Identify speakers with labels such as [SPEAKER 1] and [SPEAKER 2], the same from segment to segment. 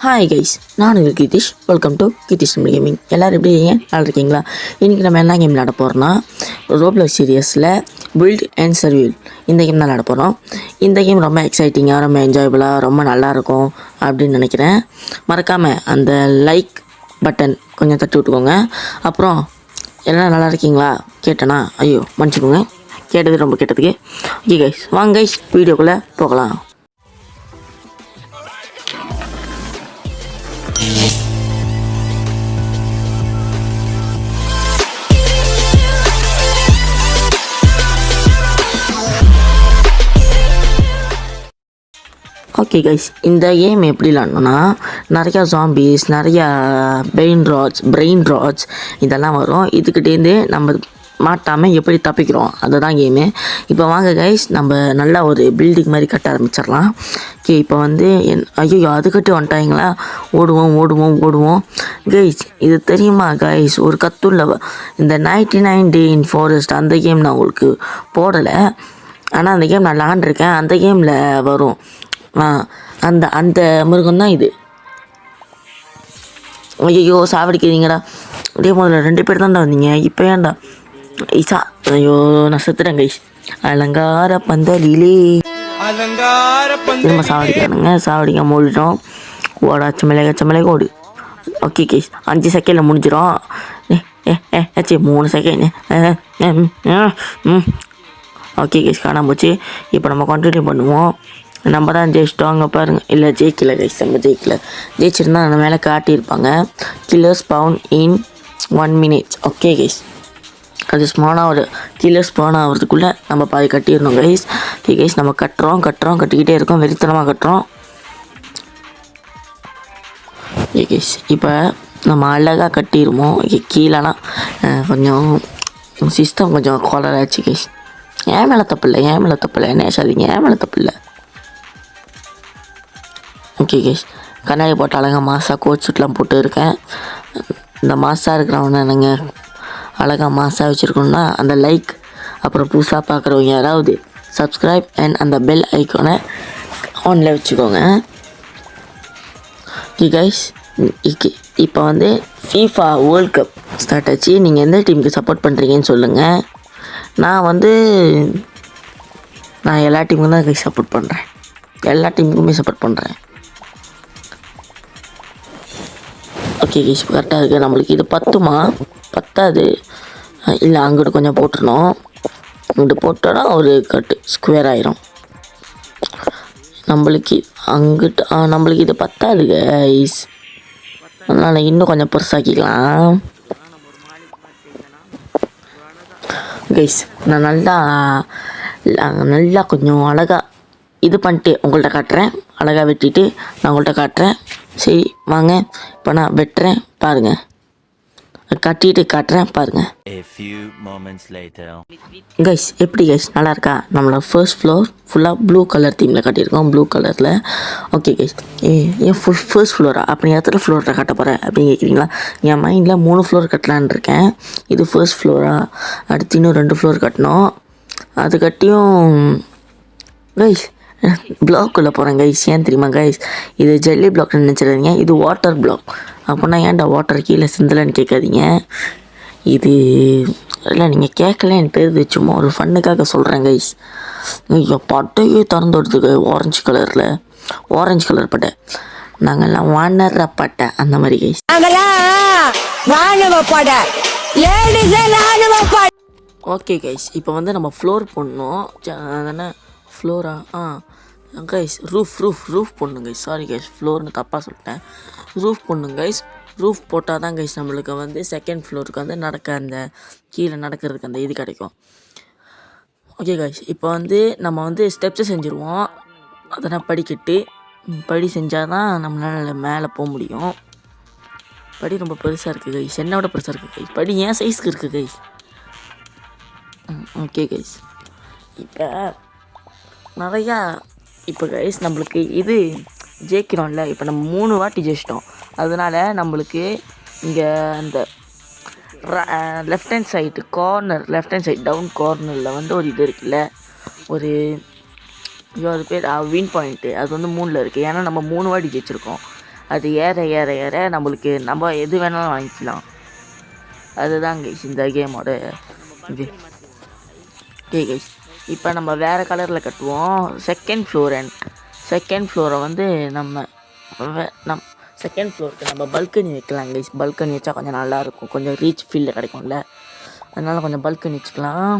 [SPEAKER 1] Hi guys, நான் உங்கள் Kithish. Welcome to Kithish gaming. எல்லோரும் எப்படி இருக்கீங்க? நல்லா இருக்கீங்களா? இன்றைக்கி நம்ம என்ன கேம் விளாட போகிறோன்னா, ரோப்ளாக்ஸ் சீரியஸில் பில்ட் அண்ட் சர்வியூல் இந்த கேம் தான் விளாட போகிறோம். இந்த கேம் ரொம்ப எக்ஸைட்டிங்காக, ரொம்ப என்ஜாயபுளாக, ரொம்ப நல்லாயிருக்கும் அப்படின்னு நினைக்கிறேன். மறக்காமல் அந்த லைக் பட்டன் கொஞ்சம் தட்டி விட்டுக்கோங்க. அப்புறம் எல்லாம் நல்லா இருக்கீங்களா கேட்டேனா? ஐயோ மன்னிச்சுக்கோங்க, கேட்டது ரொம்ப கேட்டதுக்கு. ஓகே கைஸ், வாங்க கைஸ் வீடியோக்குள்ளே போகலாம். ஓகே கைஸ், இந்த கேம் எப்படி விளாட்ணுன்னா, நிறையா ஜாம்பிஸ், நிறையா பிரெயின் ராட்ஸ் இதெல்லாம் வரும். இதுக்கிட்டேருந்து நம்ம மாட்டாமல் எப்படி தப்பிக்கிறோம் அதுதான் கேமு. இப்போ வாங்க கைஸ், நம்ம நல்லா ஒரு பில்டிங் மாதிரி கட்ட ஆரம்பிச்சிடலாம். ஓகே, இப்போ வந்து ஐயோ அதுக்கிட்ட வந்துட்டாங்களா, ஓடுவோம் கைஸ். இது தெரியுமா கைஸ், ஒரு கத்துள்ள இந்த 99 Day in Forest அந்த கேம் நான் உங்களுக்கு போடலை, ஆனால் அந்த கேம் நான் விளாண்டுருக்கேன். அந்த கேமில் வரும் அந்த அந்த மிருகம் தான் இது. ஐயோ சாவடிக்கிறீங்கடா, அப்படியே முதல்ல 2 பேர் தான்டா வந்தீங்க, இப்போ ஏன்டா ஈசா? ஐயோ நான் செத்துட்டேன் கைஸ். அலங்கார பந்தலிலே திரும்ப சாவடிக்கிறானுங்க. சாவடிக்காம ஓடிட்டோம். ஓடா சமலை ஓடு. ஓகே கைஸ், 5 செகண்டில் முடிஞ்சிடும். 3 செகண்ட். ஓகே கைஸ், காணாம போச்சு. இப்போ நம்ம கண்டினியூ பண்ணுவோம். நம்ம தான் ஜெயிச்சிட்டோம், அங்கே பாருங்கள். இல்லை ஜெயிக்கல கைஸ், நம்ம ஜெயிச்சிருந்தா அந்த மேலே காட்டியிருப்பாங்க. கில்லர் ஸ்பவுன் இன் 1 minute. ஓகே கைஸ், அது கில்லர் ஸ்பான் ஆகிறதுக்குள்ளே நம்ம பாதி கட்டிடணும் கைஸ். ஓகே கைஸ், நம்ம கட்டிக்கிட்டே இருக்கோம், வெறித்தனமாக கட்டுறோம். ஓகே கைஸ், இப்போ நம்ம அழகாக கட்டிடுவோம். கீழேலாம் கொஞ்சம் சிஸ்டம் கொஞ்சம் கோலராச்சு கைஸ். ஏன் மேலே தப்பு இல்லை, என்ன சாதிங்க, ஏன் மேலே தப்பு இல்லை. ஓகே கைஸ், கண்ணாடி போட்டு அழகாக மாசாக கோட் சூட்லாம் போட்டு இருக்கேன். இந்த மாசாக இருக்கிறவனை நாங்கள் அழகாக மாசாக வச்சுருக்கோம்னா அந்த லைக், அப்புறம் புதுசாக பார்க்குறவங்க யாராவது சப்ஸ்கிரைப் அண்ட் அந்த பெல் ஐக்கானை ஆனில் வச்சுக்கோங்க. ஓகே கைஸ், இப்போ வந்து FIFA வேர்ல்ட் கப் ஸ்டார்ட் ஆச்சு. நீங்கள் எந்த டீமுக்கு சப்போர்ட் பண்ணுறீங்கன்னு சொல்லுங்கள். நான் எல்லா டீமுக்கும் தான் கைஸ் சப்போர்ட் பண்ணுறேன், எல்லா டீமுக்குமே சப்போர்ட் பண்ணுறேன். ஓகே கைஸ், கரெக்டாக இருக்குது. நம்மளுக்கு இது பத்தாது இல்லை, அங்கிட்டு கொஞ்சம் போட்டுருணும். இங்கிட்டு போட்டோன்னா ஒரு கட்டு ஸ்கொயர் ஆயிரும். நம்மளுக்கு இது பத்தாது கைஸ், அதனால் இன்னும் கொஞ்சம் பெருசாக்கிக்கலாம் கைஸ். நான் நல்லா கொஞ்சம் அழகாக இது பண்ணிட்டு உங்கள்கிட்ட காட்டுறேன். அழகாக வெட்டிட்டு நான் உங்கள்கிட்ட காட்டுறேன். சரி வாங்க, இப்போ நான் வெட்டுறேன் பாருங்கள், கட்டிட்டு காட்டுறேன் பாருங்கள். கைஸ் எப்படி கைஸ், நல்லா இருக்கா? நம்மளோட ஃபர்ஸ்ட் ஃப்ளோர் ஃபுல்லாக ப்ளூ கலர் தீமில் கட்டியிருக்கோம், ப்ளூ கலரில். ஓகே கைஸ், ஏன் ஃபர்ஸ்ட் ஃப்ளோரா? அப்படி எத்தனை ஃப்ளோரில் கட்ட போகிறேன் அப்படின்னு கேட்குறீங்களா? என் மைண்டில் 3 ஃப்ளோர் கட்டலான் இருக்கேன். இது ஃபர்ஸ்ட் ஃப்ளோரா, அடுத்து இன்னும் 2 ஃப்ளோர் கட்டணும். அது கட்டியும் கைஸ் பிளாக்குள்ளே போகிறேன் கைஸ். ஏன் தெரியுமா கைஸ், இது ஜெல்லி பிளாக்னு நினச்சிடாதீங்க, இது வாட்டர் பிளாக். அப்படின்னா ஏன்டா வாட்டர் கீழே சிந்தலைன்னு கேட்காதீங்க. இது இல்லை, நீங்கள் கேட்கல, எனக்கு தெரியுது, சும்மா ஒரு ஃபன்னுக்காக சொல்கிறேன் கைஸ். ஐயோ பட்டையே திறந்து விடுதுக்கு, ஆரஞ்சு கலர் பட்டை. நாங்கள்லாம் வானர பட்டை அந்த மாதிரி கைஸ். ஓகே கைஸ், இப்போ வந்து நம்ம ஃப்ளோர் போடணும். அதனால் ஃப்ளோரா கைஸ், ரூஃப் போடணும் கைஸ். சாரி கைஸ், ஃப்ளோர்னு தப்பாக சொல்லிட்டேன். ரூஃப் போடணும் கைஸ். ரூஃப் போட்டால் தான் கைஸ் நம்மளுக்கு வந்து செகண்ட் ஃப்ளோருக்கு வந்து அந்த கீழே நடக்கிறதுக்கு அந்த இது கிடைக்கும். ஓகே கைஸ், இப்போ வந்து நம்ம வந்து ஸ்டெப்ஸை செஞ்சுருவோம். அதெல்லாம் படி செஞ்சால் தான் நம்மளால் மேலே போக முடியும். படி ரொம்ப பெருசாக இருக்குது கைஸ், என்னோட பெருசாக இருக்குது கைஸ். படி ஏன் சைஸ்க்கு இருக்குது கைஸ். ஓகே கைஸ், இப்போ கைஸ் நம்மளுக்கு இது ஜெயிக்கிறோம்ல, இப்போ நம்ம 3 வாட்டி ஜெயிச்சிட்டோம். அதனால் நம்மளுக்கு இங்கே அந்த லெஃப்ட் ஹேண்ட் சைடு டவுன் கார்னரில் வந்து ஒரு இது இருக்குல்ல, ஒரு அது பேர் வின் பாயிண்ட்டு, அது வந்து 3ல் இருக்குது. ஏன்னா நம்ம 3 வாட்டி ஜெயிச்சிருக்கோம். அது ஏற ஏற ஏற நம்மளுக்கு நம்ம எது வேணாலும் வாங்கிக்கலாம். அதுதான் கைஸ் இந்த கேமோட இது. ஓகே கைஸ், இப்போ நம்ம வேறு கலரில் கட்டுவோம். செகண்ட் ஃப்ளோரை வந்து நம்ம செகண்ட் ஃப்ளோருக்கு நம்ம பல்கனி வைக்கலாம் கைஸ். பல்கனி வச்சா கொஞ்சம் நல்லாயிருக்கும், கொஞ்சம் ரீச் ஃபீல்டில் கிடைக்கும்ல, அதனால் கொஞ்சம் பல்கனி வச்சுக்கலாம்.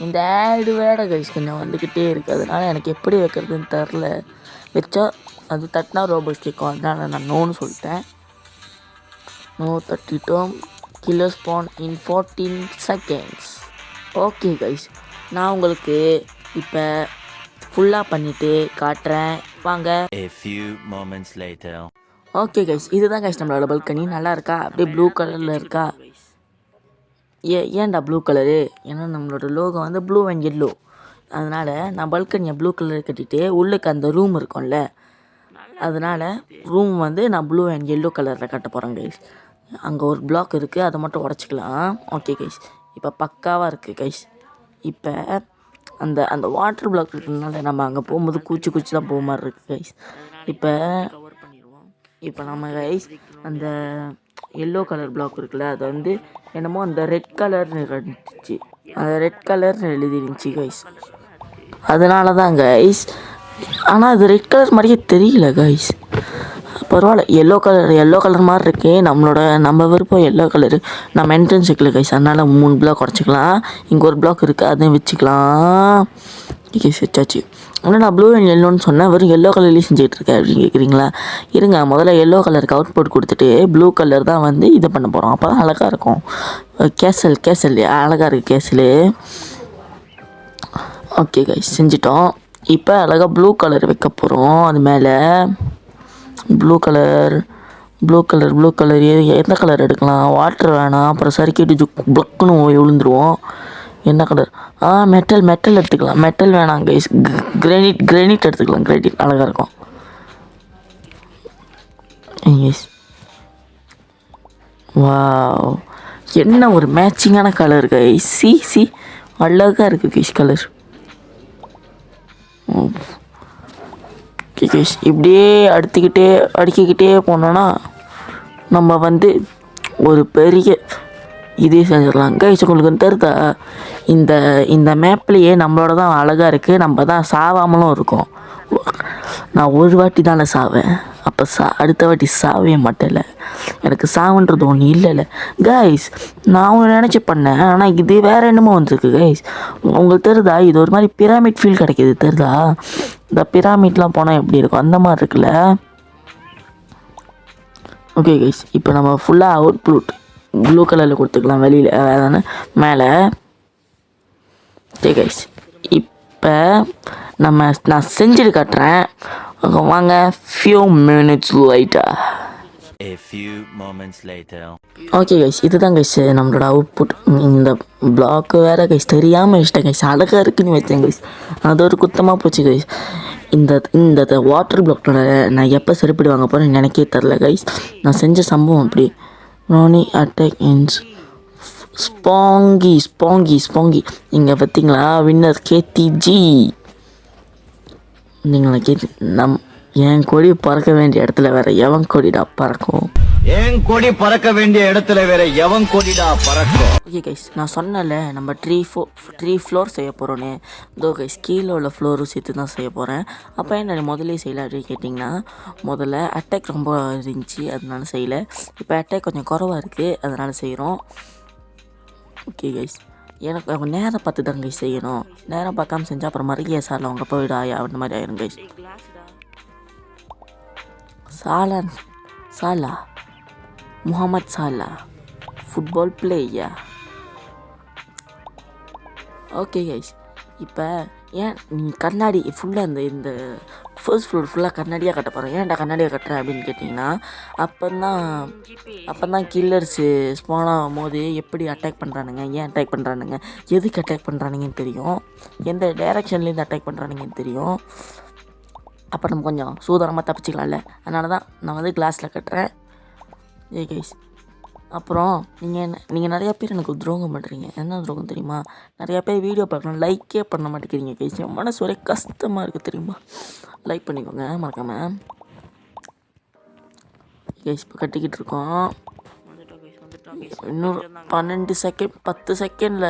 [SPEAKER 1] இந்த ஆடு வேட கைஸ் கொஞ்சம் வந்துக்கிட்டே இருக்குது, அதனால் எனக்கு எப்படி வைக்கிறதுன்னு தெரில. வச்சா அது தட்டினா ரோபோட்ஸ் கேட்கும், அதனால் நான் நோன்னு சொல்லிட்டேன். நோ தட்டிட்டோம். கில்லர் ஸ்பான் இன் 14 seconds. ஓகே கைஸ், நான் உங்களுக்கு இப்போ ஃபுல்லாக பண்ணிவிட்டு காட்டுறேன் வாங்க.
[SPEAKER 2] A few moments later.
[SPEAKER 1] Okay guys, இதுதான் கைஸ் நம்மளோட பல்கனி. நல்லா இருக்கா? அப்படியே ப்ளூ கலரில் இருக்கா? ஏன்டா ப்ளூ கலரு? ஏன்னா நம்மளோட லோகோ வந்து ப்ளூ அண்ட் எல்லோ, அதனால் நான் பல்கனியை ப்ளூ கலர் கட்டிட்டு உள்ளுக்கு அந்த ரூம் இருக்கும்ல, அதனால் ரூம் வந்து நான் ப்ளூ அண்ட் எல்லோ கலரில் கட்ட போகிறேன் கைஸ். அங்கே ஒரு பிளாக் இருக்குது, அதை மட்டும் உடச்சிக்கலாம். ஓகே கைஸ், இப்போ பக்காவாக இருக்குது கைஸ். இப்போ அந்த அந்த வாட்டர் பிளாக் இருக்கிறதுனால நம்ம அங்கே போகும்போது கூச்சி தான் போக மாதிரி இருக்குது கைஸ். இப்போ நம்ம கைஸ் அந்த எல்லோ கலர் பிளாக் இருக்குல்ல, அதை வந்து என்னமோ அந்த ரெட் கலர்னு இருந்துச்சு, அந்த ரெட் கலர்னு எழுதிருந்துச்சு கைஸ், அதனால தான் கைஸ். ஆனால் அது ரெட் கலர் மாதிரியே தெரியல கைஸ். பரவாயில்ல, எல்லோ கலர் மாதிரி இருக்கு. நம்ம விருப்பம் எல்லோ கலரு. நம்ம என்ட்ரன்ஸ் வைக்கல கைஸ், அதனால் 3 பிளாக் உடச்சிக்கலாம். இங்கே ஒரு பிளாக் இருக்குது, அதையும் வச்சுக்கலாம். கைஸ் வச்சாச்சு. ஆனால் நான் ப்ளூ அண்ட் எல்லோன்னு சொன்னேன், வெறும் எல்லோ கலர்லேயும் செஞ்சுட்ருக்கேன் அப்படின்னு கேட்குறீங்களா? இருங்க, முதல்ல எல்லோ கலருக்கு அவுட் புட் கொடுத்துட்டு ப்ளூ கலர் தான் வந்து இதை பண்ண போகிறோம், அப்போ தான் அழகாக இருக்கும். கேசல் அழகாக இருக்குது கேசலு. ஓகே கைஸ், செஞ்சிட்டோம். இப்போ அழகாக ப்ளூ கலர் வைக்க போகிறோம். அது மேலே ப்ளூ கலர் எந்த கலர் எடுக்கலாம்? வாட்டர் வேணாம், அப்புறம் சறுக்கிட்டு ப்ளக்குன்னு விழுந்துருவோம். என்ன கலர்? மெட்டல் எடுத்துக்கலாம். மெட்டல் வேணாம் கைஸ், கிரானைட் எடுத்துக்கலாம். கிரானைட் அழகாக இருக்கும் கைஸ். வாவ், என்ன ஒரு மேட்சிங்கான கலர் கைஸ். சி அழகாக இருக்குது கைஸ் கலர். கைஸ் இப்படியே அடுக்கிக்கிட்டே போனோன்னா நம்ம வந்து ஒரு பெரிய இதே செஞ்சிடலாம் கைஸ். உங்களுக்கு தெரியுதா, இந்த மேப்லேயே நம்மளோட தான் அழகாக இருக்குது, நம்ம தான் சாவாமலும் இருக்கோம். நான் ஒரு வாட்டி தானே சாவேன், அப்போ அடுத்த வாட்டி சாவே மாட்டேன்ல, எனக்கு சாவுன்றது ஒன்று இல்லைல்ல கைஸ். நான் ஒன்று நினச்சி பண்ணேன், ஆனால் இது வேறு என்னமோ வந்துருக்கு கைஸ். உங்களுக்கு தெரியுதா, இது ஒரு மாதிரி பிராமிட் ஃபீல் கிடைக்கிது தெரியுதா? இந்த பிராமிட்லாம் போனால் எப்படி இருக்கும் அந்த மாதிரி இருக்குல்ல. ஓகே கைஸ், இப்போ நம்ம ஃபுல்லாக அவுட்புட் ப்ளூ கலரில் கொடுத்துக்கலாம் வெளியில், அதானே மேலே. ஓகே கைஸ், இப்போ நான் செஞ்சுட்டு காட்டுறேன் வாங்க. few minutes later.
[SPEAKER 2] A few moments later.
[SPEAKER 1] Okay guys, இதுதான் கைஸ் நம்மளோட அவுட்புட். இந்த பிளாக்கு வேறு கைஸ் தெரியாமல் வச்சிட்டேன் கைஸ், அழகாக இருக்குன்னு வச்சேன் கைஸ், அது ஒரு குத்தமாக போச்சு கைஸ். இந்த வாட்டர் பிளாக்கோட நான் எப்போ செருப்பிடி வாங்க போகிறேன்னு எனக்கே தெரில கைஸ். நான் செஞ்ச சம்பவம் அப்படி. ரோனி அட்டாக் இன்ஸ் ஸ்பாங்கி இங்கே பார்த்தீங்களா, வின்னர் கேடிஜி. நீங்களா என் கொடி பறக்க வேண்டிய இடத்துல வேற எவன் கொடிடா பறக்கும்?
[SPEAKER 3] என் கொடி பறக்க வேண்டிய இடத்துல வேற எவன் கொடிடா பறக்கும்?
[SPEAKER 1] ஓகே கைஸ், நான் சொன்னல நம்ம த்ரீ ஃப்ளோர் செய்ய போகிறோன்னு. இதோ கைஸ் கீழே உள்ள ஃப்ளோரும் சேர்த்து தான் செய்ய போகிறேன். அப்போ என்ன முதல்ல செய்யலை அப்படின்னு கேட்டிங்கன்னா, முதல்ல அட்டாக் ரொம்ப இருந்துச்சு அதனால செய்யலை. இப்போ அட்டாக் கொஞ்சம் குறவாக இருக்குது அதனால் செய்கிறோம். ஓகே கைஸ், எனக்கு அவங்க நேரம் பார்த்து தான் கைஸ் செய்யணும். நேரம் பார்க்காம செஞ்சால் அப்புறம் மறுகிய சாரில் அவங்க போயிடா அந்த மாதிரி ஆயிரும் கைஸ். சாலா முகமது சாலா ஃபுட்பால் பிளேயர். ஓகே கைஸ், இப்போ ஏன் நீ கண்ணாடி ஃபுல்லாக இந்த ஃபர்ஸ்ட் ஃப்ளோர் ஃபுல்லாக கண்ணாடியாக கட்ட போகிறேன். ஏன்டா கண்ணாடியாக கட்டுறேன் அப்படின்னு கேட்டிங்கன்னா, அப்போ தான் கில்லர்ஸு ஸ்பான் ஆகும் போது எப்படி அட்டாக் பண்ணுறானுங்க, ஏன் அட்டாக் பண்ணுறானுங்க, எதுக்கு அட்டாக் பண்ணுறானுங்கன்னு தெரியும், எந்த டைரெக்ஷன்லேருந்து அட்டாக் பண்ணுறானுங்கன்னு தெரியும். அப்போ நம்ம கொஞ்சம் சூதானமாக தப்பிச்சிக்கலாம்ல, அதனால தான் நான் வந்து கிளாஸில் கட்டுறேன். ஏ கைஸ், அப்புறம் நீங்கள் நிறையா பேர் எனக்கு துரோகம் பண்ணுறீங்க. என்ன துரோகம் தெரியுமா? நிறையா பேர் வீடியோ பார்க்கணும் லைக்கே பண்ண மாட்டேங்கிறீங்க கைஸ். என் மனசு ஒரே கஷ்டமாக இருக்குது தெரியுமா? லைக் பண்ணிக்கோங்க மறக்காமல். கைஸ் இப்போ கட்டிக்கிட்டு இருக்கோம். இன்னும் 12 செகண்ட் 10 செகண்டில்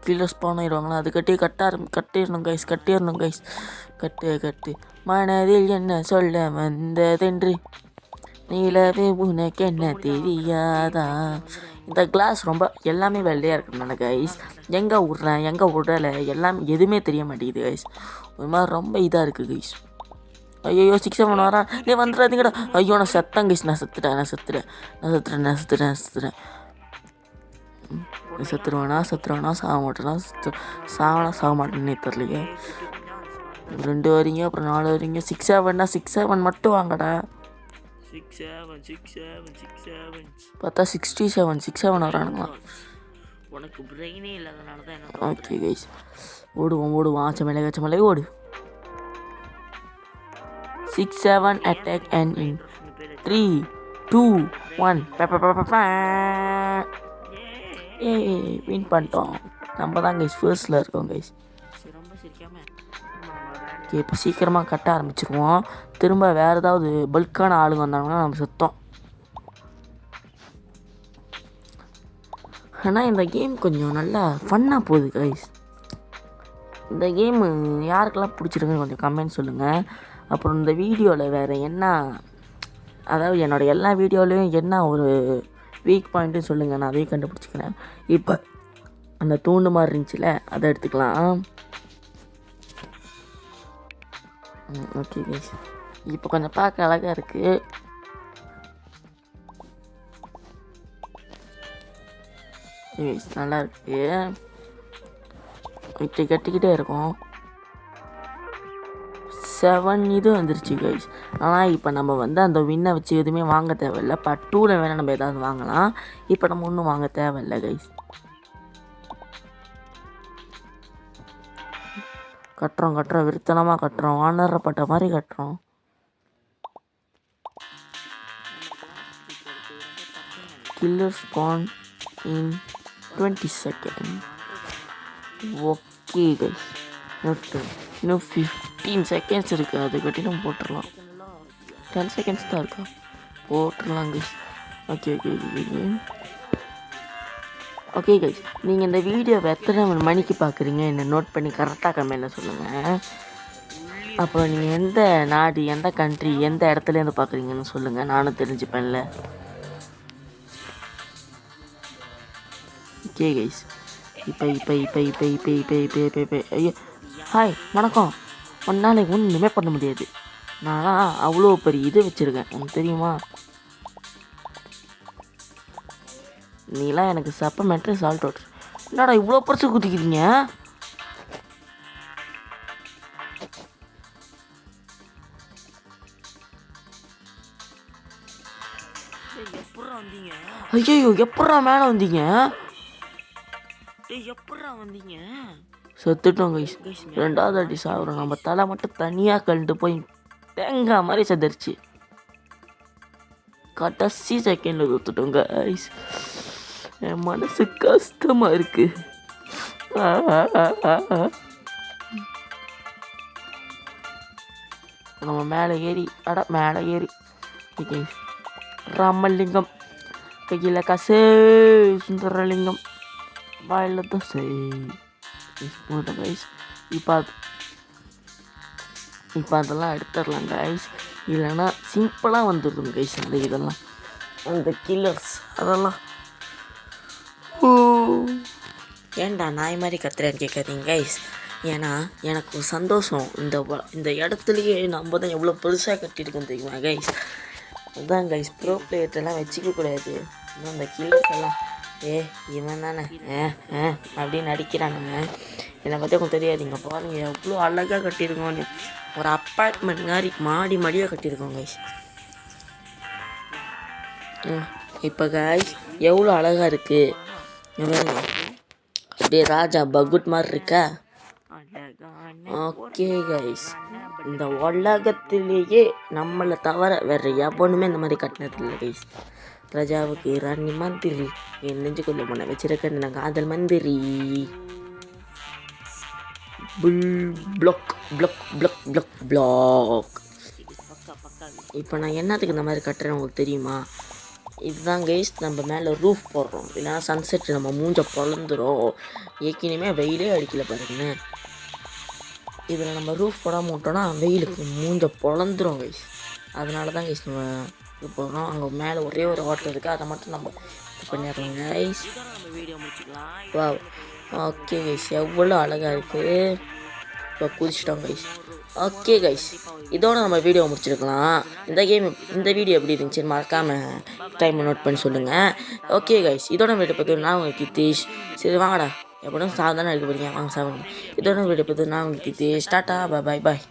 [SPEAKER 1] கீழே ஸ்பான் ஆயிடுவாங்களா, அது கட்டிடணும் கைஸ். கட்டு மனதில் என்ன சொல்ல வந்ததென்று நீலவே உனக்கு என்ன தெரியாதா. இந்த கிளாஸ் ரொம்ப எல்லாமே வெள்ளையாக இருக்கிறதுனால கைஸ் எங்கே விட்றேன் எங்கே விடலை எல்லாம் எதுவுமே தெரிய மாட்டேங்குது கைஸ். ஒரு மாதிரி ரொம்ப இதாக இருக்குது கைஸ். ஐயோ 6 7 வரா, நீ வந்துடாதீங்கடா. ஐயோ நான் செத்தேன் கைஸ். நான் செத்துட்டேன். செத்துருவேனா சாக மாட்டேன்னே தெரியலையே. 2 வரீங்க அப்புறம் 4 வரீங்க. 6 7 மட்டும் வாங்கடா.
[SPEAKER 4] 6 7
[SPEAKER 1] பார்த்தா 67 6 7 வரானுங்களா.
[SPEAKER 4] உனக்கு பிரெயினே இல்லாதனால தான் என்ன.
[SPEAKER 1] ஓகே கைஸ் ஓடுவோம் ஆச்சமலை ஓடு. 6 7 attack and in 3 2 1 வின் பண்ணிட்டோம். நம்ம தான் கைஸ் ஃபர்ஸ்டில் இருக்கோம் கைஸ்.
[SPEAKER 4] ரொம்ப சிரிக்காம
[SPEAKER 1] ஓகே இப்போ சீக்கிரமாக கட்ட ஆரம்பிச்சிருவோம். திரும்ப வேறு ஏதாவது பல்கான ஆளுங்க வந்தாங்கன்னா நம்ம சுத்தம். ஆனால் இந்த கேம் கொஞ்சம் நல்லா ஃபன்னாக போகுது கைஸ். இந்த கேமு யாருக்கெல்லாம் பிடிச்சிருக்குன்னு கொஞ்சம் கமெண்ட் சொல்லுங்கள். அப்புறம் இந்த வீடியோவில் வேறு என்ன, அதாவது என்னோடய எல்லா வீடியோலையும் என்ன ஒரு வீக் பாயிண்ட்டு சொல்லுங்கள், நான் அதையும் கண்டுபிடிச்சிக்கிறேன். இப்போ அந்த தூண்டு மாதிரி இருந்துச்சுல அதை எடுத்துக்கலாம். ஓகே கைஸ் இப்போ கொஞ்சம் பார்க்க அழகாக இருக்குது. நல்லா இருக்கு. இப்படி கட்டிக்கிட்டே இருக்கும். 7 இது வந்துருச்சு கைஸ். ஆனால் இப்போ நம்ம வந்து அந்த வின்னை வச்சு எதுவுமே வாங்க தேவையில்லை. பார்ட் 2ல் வேணால் நம்ம ஏதாவது வாங்கலாம். இப்போ நம்ம ஒன்றும் வாங்க தேவையில்லை கைஸ். கட்டுறோம் விருத்தனமாக கட்டுறோம். வானரப்பட்ட மாதிரி கட்டுறோம். கில்லர் ஸ்பான் இன் 20 செகண்ட். ஓகே கைஸ் இன்னும் 15 செகண்ட்ஸ் இருக்குது. அது கட்டி நம்ம போட்டுடலாம். 10 செகண்ட்ஸ் தான் இருக்கா, போட்டுடலாம் கைஸ். ஓகே கைஸ் நீங்கள் இந்த வீடியோவை எத்தனை மணிக்கு பார்க்குறீங்க என்ன நோட் பண்ணி கரெக்டாக கமெண்ட்டில் சொல்லுங்கள். அப்புறம் நீங்கள் எந்த நாடு எந்த கண்ட்ரி எந்த இடத்துலேருந்து பார்க்குறீங்கன்னு சொல்லுங்கள், நானும் தெரிஞ்சுப்பேன்ல. ஓகே கைஸ் இப்போ ஐயோ ஹாய் வணக்கம். ஒரு நாளைக்கு ஒன்றுமே பண்ண முடியாது. நான்லாம் அவ்வளோ பெரிய இது வச்சுருக்கேன் உனக்கு தெரியுமா. நீலாம் எனக்கு சப்ப மேட்ரு சால்ட் அவுட். என்னடா இவ்வளோ பரிசு குதிக்கிறீங்க.
[SPEAKER 4] எப்பட்றா வந்தீங்க?
[SPEAKER 1] ஐயோ எப்பட்றா மேலே வந்தீங்க?
[SPEAKER 4] எப்பட்றா வந்தீங்க?
[SPEAKER 1] செத்துட்டோம் கைஸ். 2வது அடி சாகுறோம். நம்ம தலை மட்டும் தனியாக கழண்டு போய் தேங்காய் மாதிரி செத்துருச்சு. கடைசி செகண்டில் தூத்துட்டோம் கைஸ். என் மனசு கஷ்டமாக இருக்கு. நம்ம மேலே ஏறி ராமலிங்கம் கையில் காசு சுந்தரலிங்கம் வாயில் தோசை கைஸ். இப்போ அதெல்லாம் எடுத்துடலாம் கைஸ். இல்லைன்னா சிம்பிளாக வந்துடும் கைஸ். இதெல்லாம் அந்த கில்லர்ஸ் அதெல்லாம் ஏன்டா நாய் மாதிரி கத்துறேன்னு கேட்காதீங்க கைஸ். ஏன்னா எனக்கு ஒரு சந்தோஷம். இந்த இடத்துலையே நம்ம தான் எவ்வளோ பெருசாக கட்டியிருக்கோம் தெரியுமா கைஸ். அதுதான் கைஸ் ப்ரோ பிளேயர்ட்டெல்லாம் வச்சுக்க கூடாது. இன்னும் அந்த கில்லர்ஸ் எல்லாம் இவன் தானே அப்படின்னு அடிக்கிறானுங்க. என்னை பற்றி உங்களுக்கு தெரியாதுங்க. பாருங்க எவ்வளோ அழகாக கட்டியிருக்கோன்னு. ஒரு அப்பார்ட்மெண்ட் மாதிரி மாடியாக கட்டியிருக்கோம் கைஸ். இப்போ கைஸ் எவ்வளோ அழகாக இருக்குது. அப்படியே ராஜா பகுட் மாதிரி இருக்கா. ஓகே கைஸ் இந்த உலகத்திலேயே நம்மளை தவிர வேறு எவனுமே இந்த மாதிரி கட்டினது இல்லை கைஸ். ராஜாவுக்கு ராணி மந்திரி என் நெஞ்சுக்குள்ள போன வச்சிருக்கேன் நான் காதல் மந்திரி. பிளாக் இப்போ நான் என்னத்துக்கு இந்த மாதிரி கட்டுறேன்னு உங்களுக்கு தெரியுமா? இதுதான் கைஸ், நம்ம மேலே ரூஃப் போடுறோம், இல்லைனா சன்செட் நம்ம மூஞ்ச பொழந்துரும். ஏற்கனவே வெயிலே அடிக்கல பாருங்கண்ணே. இதில் நம்ம ரூஃப் போடாமல் விட்டோன்னா வெயிலுக்கு மூஞ்ச பொழந்துரும் கைஸ். அதனால தான் கைஸ் நம்ம இது போடுறோம். அங்கே மேலே ஒரே ஒரு வாட்டர் இருக்குது, அதை மட்டும் நம்ம இது பண்ணிடுறோம் கைஸ்.
[SPEAKER 4] இதோட நம்ம வீடியோ முடிச்சுக்கலாம்.
[SPEAKER 1] வா ஓகே கைஸ், எவ்வளோ அழகாக இருக்குது. இப்போ குதிச்சிட்டோம் கைஸ். ஓகே கைஸ், இதோட நம்ம வீடியோ முடிச்சிருக்கலாம். இந்த வீடியோ எப்படி இருந்துச்சுன்னு மறக்காமல் டைம் நோட் பண்ணி சொல்லுங்கள். ஓகே கைஸ், இதோட வீடியோ பார்த்து நான் உங்களுக்கு கித்தீஷ். சரி வாங்கடா, எப்படியும் சாதாரண எடுக்க போகிறீங்க, வாங்க சாப்பிடுங்க. இதோட வீடியோ பார்த்து நான் உங்களுக்கு கித்தீஷ். டாட்டா, பாய் பாய்.